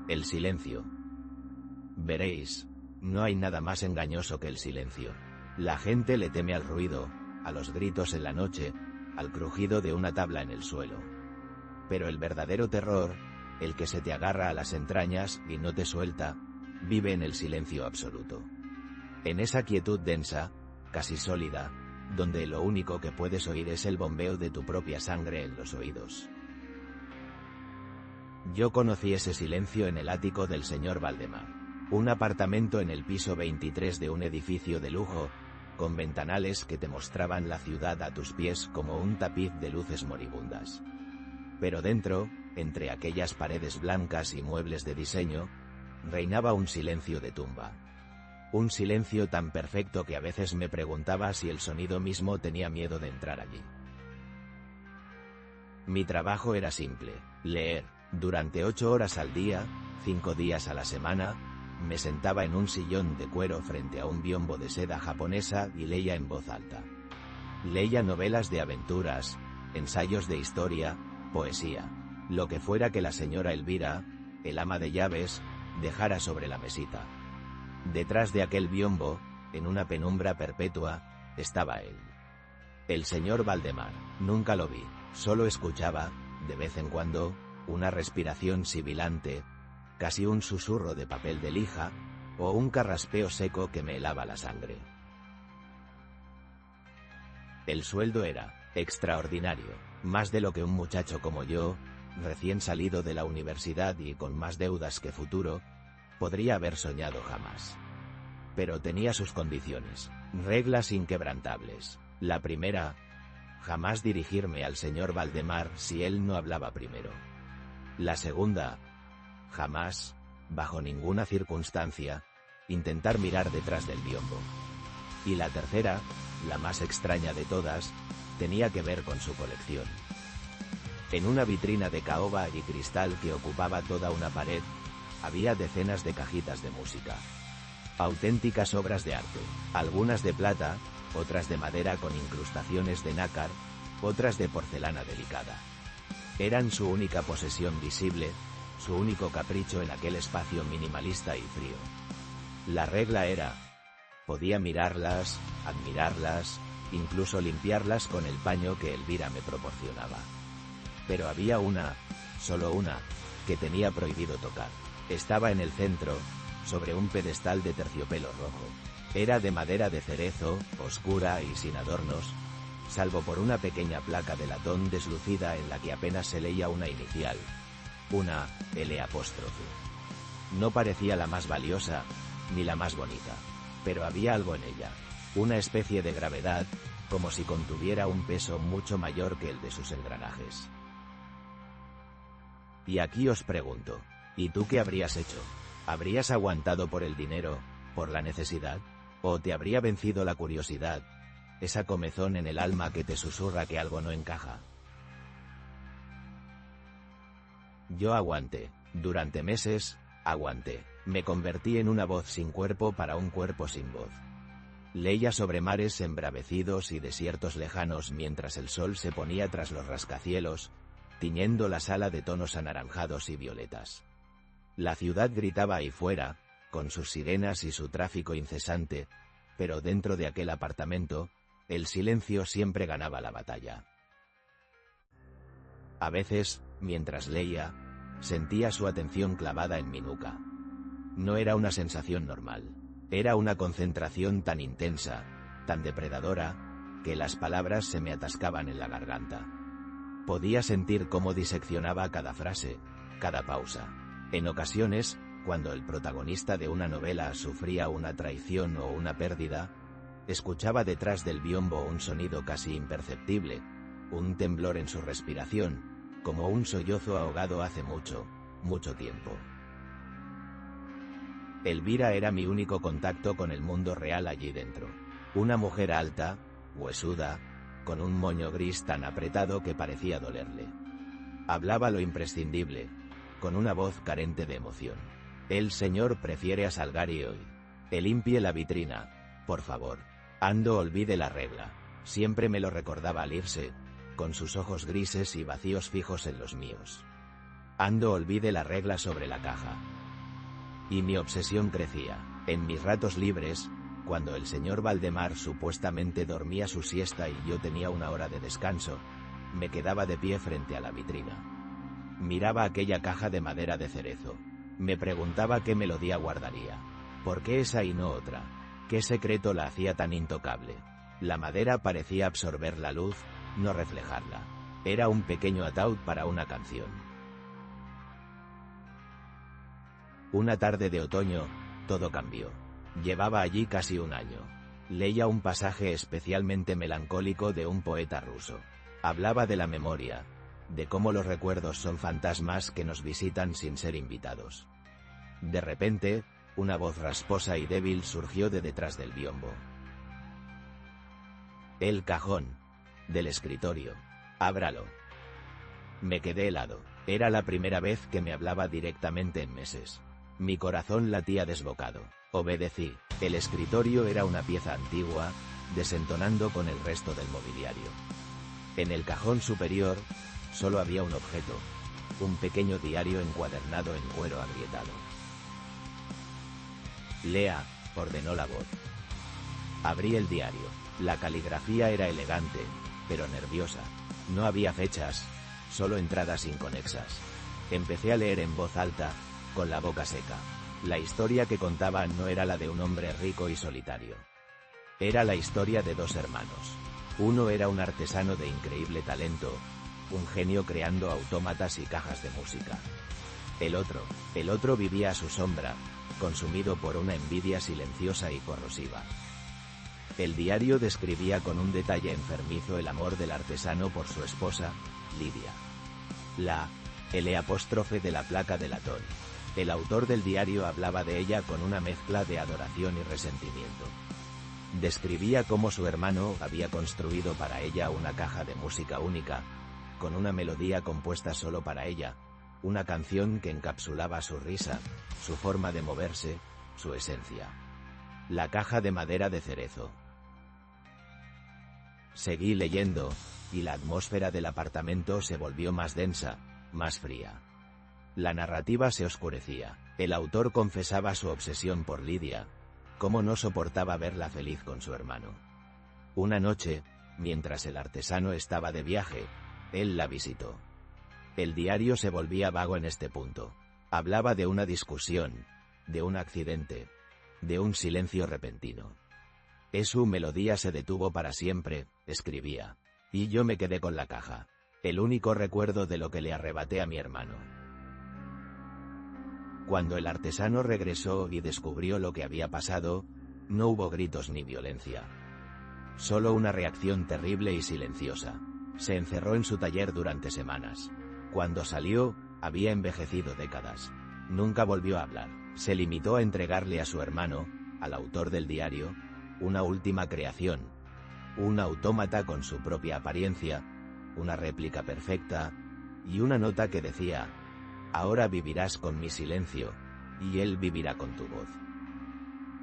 El silencio. Veréis, no hay nada más engañoso que el silencio. La gente le teme al ruido, a los gritos en la noche, al crujido de una tabla en el suelo. Pero el verdadero terror, el que se te agarra a las entrañas y no te suelta, vive en el silencio absoluto. En esa quietud densa, casi sólida, donde lo único que puedes oír es el bombeo de tu propia sangre en los oídos. Yo conocí ese silencio en el ático del señor Valdemar, un apartamento en el piso 23 de un edificio de lujo, con ventanales que te mostraban la ciudad a tus pies como un tapiz de luces moribundas. Pero dentro, entre aquellas paredes blancas y muebles de diseño, reinaba un silencio de tumba. Un silencio tan perfecto que a veces me preguntaba si el sonido mismo tenía miedo de entrar allí. Mi trabajo era simple: leer. Durante 8 horas al día, 5 días a la semana, me sentaba en un sillón de cuero frente a un biombo de seda japonesa y leía en voz alta. Leía novelas de aventuras, ensayos de historia, poesía, lo que fuera que la señora Elvira, el ama de llaves, dejara sobre la mesita. Detrás de aquel biombo, en una penumbra perpetua, estaba él. El señor Valdemar. Nunca lo vi, solo escuchaba, de vez en cuando, una respiración sibilante, casi un susurro de papel de lija, o un carraspeo seco que me helaba la sangre. El sueldo era extraordinario, más de lo que un muchacho como yo, recién salido de la universidad y con más deudas que futuro, podría haber soñado jamás. Pero tenía sus condiciones, reglas inquebrantables. La primera: jamás dirigirme al señor Valdemar si él no hablaba primero. La segunda: jamás, bajo ninguna circunstancia, intentar mirar detrás del biombo. Y la tercera, la más extraña de todas, tenía que ver con su colección. En una vitrina de caoba y cristal que ocupaba toda una pared, había decenas de cajitas de música. Auténticas obras de arte, algunas de plata, otras de madera con incrustaciones de nácar, otras de porcelana delicada. Eran su única posesión visible, su único capricho en aquel espacio minimalista y frío. La regla era: podía mirarlas, admirarlas, incluso limpiarlas con el paño que Elvira me proporcionaba. Pero había una, solo una, que tenía prohibido tocar. Estaba en el centro, sobre un pedestal de terciopelo rojo. Era de madera de cerezo, oscura y sin adornos, salvo por una pequeña placa de latón deslucida en la que apenas se leía una inicial, una L'. No parecía la más valiosa, ni la más bonita, pero había algo en ella, una especie de gravedad, como si contuviera un peso mucho mayor que el de sus engranajes. Y aquí os pregunto, ¿y tú qué habrías hecho? ¿Habrías aguantado por el dinero, por la necesidad? ¿O te habría vencido la curiosidad, esa comezón en el alma que te susurra que algo no encaja? Yo aguanté. Durante meses, aguanté. Me convertí en una voz sin cuerpo para un cuerpo sin voz. Leía sobre mares embravecidos y desiertos lejanos mientras el sol se ponía tras los rascacielos, tiñendo la sala de tonos anaranjados y violetas. La ciudad gritaba ahí fuera, con sus sirenas y su tráfico incesante, pero dentro de aquel apartamento, el silencio siempre ganaba la batalla. A veces, mientras leía, sentía su atención clavada en mi nuca. No era una sensación normal, era una concentración tan intensa, tan depredadora, que las palabras se me atascaban en la garganta. Podía sentir cómo diseccionaba cada frase, cada pausa. En ocasiones, cuando el protagonista de una novela sufría una traición o una pérdida, escuchaba detrás del biombo un sonido casi imperceptible, un temblor en su respiración, como un sollozo ahogado hace mucho, mucho tiempo. Elvira era mi único contacto con el mundo real allí dentro. Una mujer alta, huesuda, con un moño gris tan apretado que parecía dolerle. Hablaba lo imprescindible, con una voz carente de emoción. El señor prefiere a Salgari hoy. Limpie la vitrina, por favor. Ando, olvide la regla. Siempre me lo recordaba al irse, con sus ojos grises y vacíos fijos en los míos. Ando olvidé la regla sobre la caja. Y mi obsesión crecía. En mis ratos libres, cuando el señor Valdemar supuestamente dormía su siesta y yo tenía una hora de descanso, me quedaba de pie frente a la vitrina. Miraba aquella caja de madera de cerezo. Me preguntaba qué melodía guardaría. ¿Por qué esa y no otra? ¿Qué secreto la hacía tan intocable? La madera parecía absorber la luz, no reflejarla. Era un pequeño ataúd para una canción. Una tarde de otoño, todo cambió. Llevaba allí casi un año. Leía un pasaje especialmente melancólico de un poeta ruso. Hablaba de la memoria, de cómo los recuerdos son fantasmas que nos visitan sin ser invitados. De repente, una voz rasposa y débil surgió de detrás del biombo. El cajón del escritorio. Ábralo. Me quedé helado. Era la primera vez que me hablaba directamente en meses. Mi corazón latía desbocado. Obedecí. El escritorio era una pieza antigua, desentonando con el resto del mobiliario. En el cajón superior, solo había un objeto, un pequeño diario encuadernado en cuero agrietado. Lea, ordenó la voz. Abrí el diario. La caligrafía era elegante, pero nerviosa. No había fechas, solo entradas inconexas. Empecé a leer en voz alta, con la boca seca. La historia que contaba no era la de un hombre rico y solitario. Era la historia de dos hermanos. Uno era un artesano de increíble talento, un genio creando autómatas y cajas de música. El otro vivía a su sombra, consumido por una envidia silenciosa y corrosiva. El diario describía con un detalle enfermizo el amor del artesano por su esposa, Lidia. La L' de la placa de latón. El autor del diario hablaba de ella con una mezcla de adoración y resentimiento. Describía cómo su hermano había construido para ella una caja de música única, con una melodía compuesta solo para ella, una canción que encapsulaba su risa, su forma de moverse, su esencia. La caja de madera de cerezo. Seguí leyendo, y la atmósfera del apartamento se volvió más densa, más fría. La narrativa se oscurecía. El autor confesaba su obsesión por Lidia, cómo no soportaba verla feliz con su hermano. Una noche, mientras el artesano estaba de viaje, él la visitó. El diario se volvía vago en este punto. Hablaba de una discusión, de un accidente, de un silencio repentino. Su melodía se detuvo para siempre, escribía, y yo me quedé con la caja, el único recuerdo de lo que le arrebaté a mi hermano. Cuando el artesano regresó y descubrió lo que había pasado, no hubo gritos ni violencia. Solo una reacción terrible y silenciosa. Se encerró en su taller durante semanas. Cuando salió, había envejecido décadas. Nunca volvió a hablar. Se limitó a entregarle a su hermano, al autor del diario, una última creación. Un autómata con su propia apariencia, una réplica perfecta, y una nota que decía: ahora vivirás con mi silencio, y él vivirá con tu voz.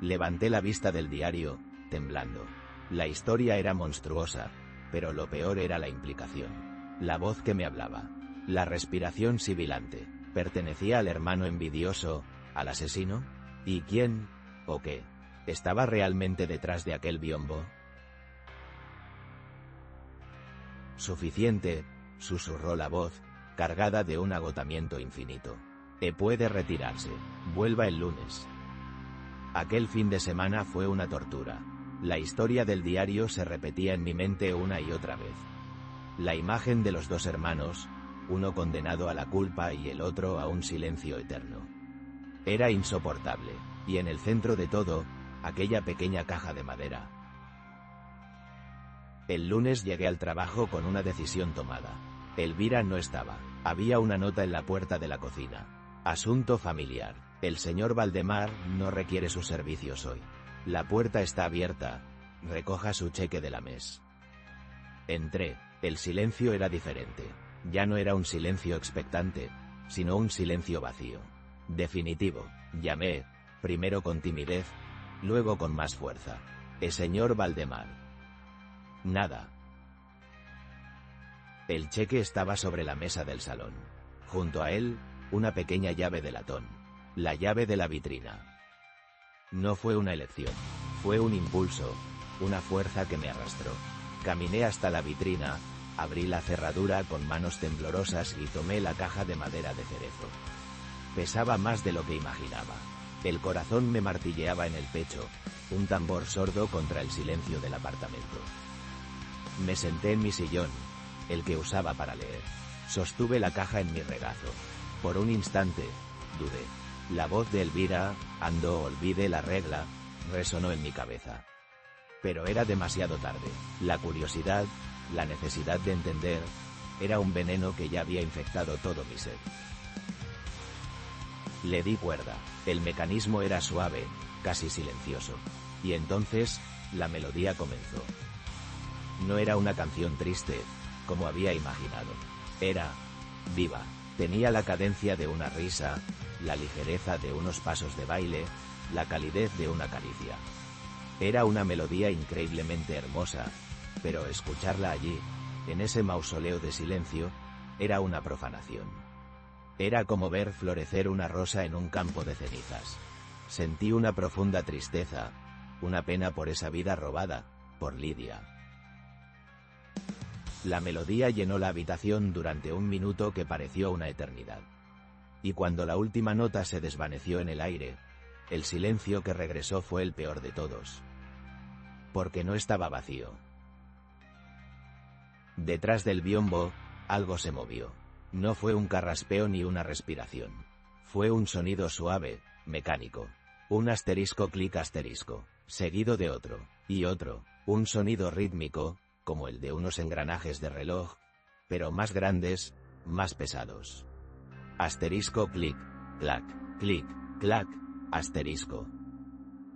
Levanté la vista del diario, temblando. La historia era monstruosa, pero lo peor era la implicación. La voz que me hablaba. La respiración sibilante. ¿Pertenecía al hermano envidioso, al asesino? ¿Y quién, o qué, estaba realmente detrás de aquel biombo? Suficiente, susurró la voz, cargada de un agotamiento infinito. Puede retirarse. Vuelva el lunes. Aquel fin de semana fue una tortura. La historia del diario se repetía en mi mente una y otra vez. La imagen de los dos hermanos, uno condenado a la culpa y el otro a un silencio eterno. Era insoportable, y en el centro de todo, aquella pequeña caja de madera. El lunes llegué al trabajo con una decisión tomada. Elvira no estaba. Había una nota en la puerta de la cocina. Asunto familiar. El señor Valdemar no requiere sus servicios hoy. La puerta está abierta. Recoja su cheque de la mes. Entré. El silencio era diferente. Ya no era un silencio expectante, sino un silencio vacío. Definitivo. Llamé, primero con timidez, luego con más fuerza. Señor Valdemar. Nada. El cheque estaba sobre la mesa del salón. Junto a él, una pequeña llave de latón. La llave de la vitrina. No fue una elección. Fue un impulso, una fuerza que me arrastró. Caminé hasta la vitrina, abrí la cerradura con manos temblorosas y tomé la caja de madera de cerezo. Pesaba más de lo que imaginaba. El corazón me martilleaba en el pecho, un tambor sordo contra el silencio del apartamento. Me senté en mi sillón, el que usaba para leer. Sostuve la caja en mi regazo. Por un instante, dudé. La voz de Elvira, ando olvide la regla, resonó en mi cabeza. Pero era demasiado tarde. La curiosidad, la necesidad de entender, era un veneno que ya había infectado todo mi ser. Le di cuerda. El mecanismo era suave, casi silencioso. Y entonces, la melodía comenzó. No era una canción triste, como había imaginado. Era viva. Tenía la cadencia de una risa, la ligereza de unos pasos de baile, la calidez de una caricia. Era una melodía increíblemente hermosa, pero escucharla allí, en ese mausoleo de silencio, era una profanación. Era como ver florecer una rosa en un campo de cenizas. Sentí una profunda tristeza, una pena por esa vida robada, por Lidia. La melodía llenó la habitación durante un minuto que pareció una eternidad. Y cuando la última nota se desvaneció en el aire, el silencio que regresó fue el peor de todos. Porque no estaba vacío. Detrás del biombo, algo se movió. No fue un carraspeo ni una respiración. Fue un sonido suave, mecánico. Un asterisco clic asterisco, seguido de otro, y otro, un sonido rítmico, como el de unos engranajes de reloj, pero más grandes, más pesados. Asterisco clic, clac, clic, clac, asterisco.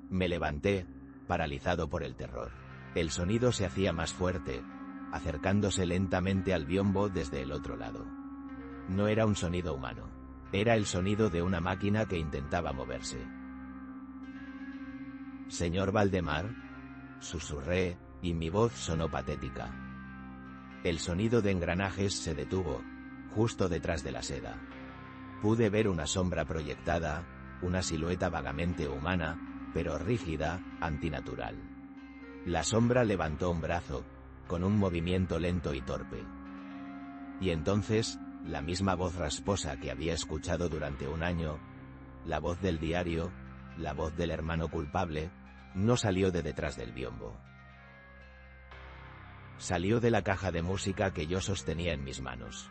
Me levanté, paralizado por el terror. El sonido se hacía más fuerte, acercándose lentamente al biombo desde el otro lado. No era un sonido humano. Era el sonido de una máquina que intentaba moverse. «Señor Valdemar», susurré, y mi voz sonó patética. El sonido de engranajes se detuvo, justo detrás de la seda. Pude ver una sombra proyectada, una silueta vagamente humana, pero rígida, antinatural. La sombra levantó un brazo, con un movimiento lento y torpe. Y entonces, la misma voz rasposa que había escuchado durante un año, la voz del diario, la voz del hermano culpable, no salió de detrás del biombo. Salió de la caja de música que yo sostenía en mis manos.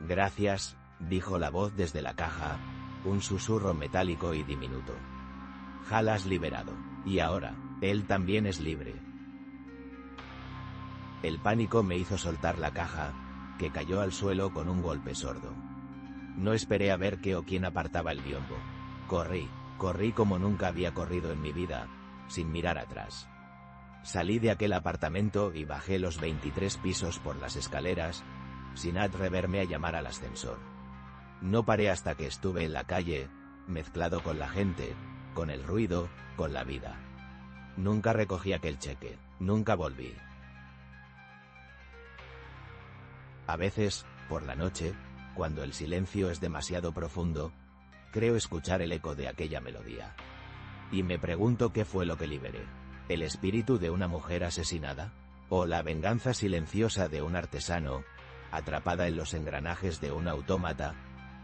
«Gracias», dijo la voz desde la caja, un susurro metálico y diminuto. «Hal has liberado. Y ahora, él también es libre». El pánico me hizo soltar la caja, que cayó al suelo con un golpe sordo. No esperé a ver qué o quién apartaba el biombo. Corrí como nunca había corrido en mi vida, sin mirar atrás. Salí de aquel apartamento y bajé los 23 pisos por las escaleras, sin atreverme a llamar al ascensor. No paré hasta que estuve en la calle, mezclado con la gente, con el ruido, con la vida. Nunca recogí aquel cheque, nunca volví. A veces, por la noche, cuando el silencio es demasiado profundo, creo escuchar el eco de aquella melodía. Y me pregunto qué fue lo que liberé. ¿El espíritu de una mujer asesinada? ¿O la venganza silenciosa de un artesano, atrapada en los engranajes de un autómata,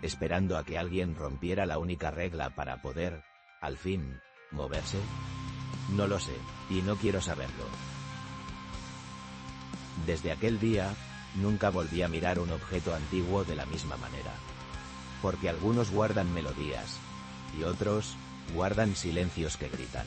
esperando a que alguien rompiera la única regla para poder, al fin, moverse? No lo sé, y no quiero saberlo. Desde aquel día, nunca volví a mirar un objeto antiguo de la misma manera. Porque algunos guardan melodías, y otros, guardan silencios que gritan.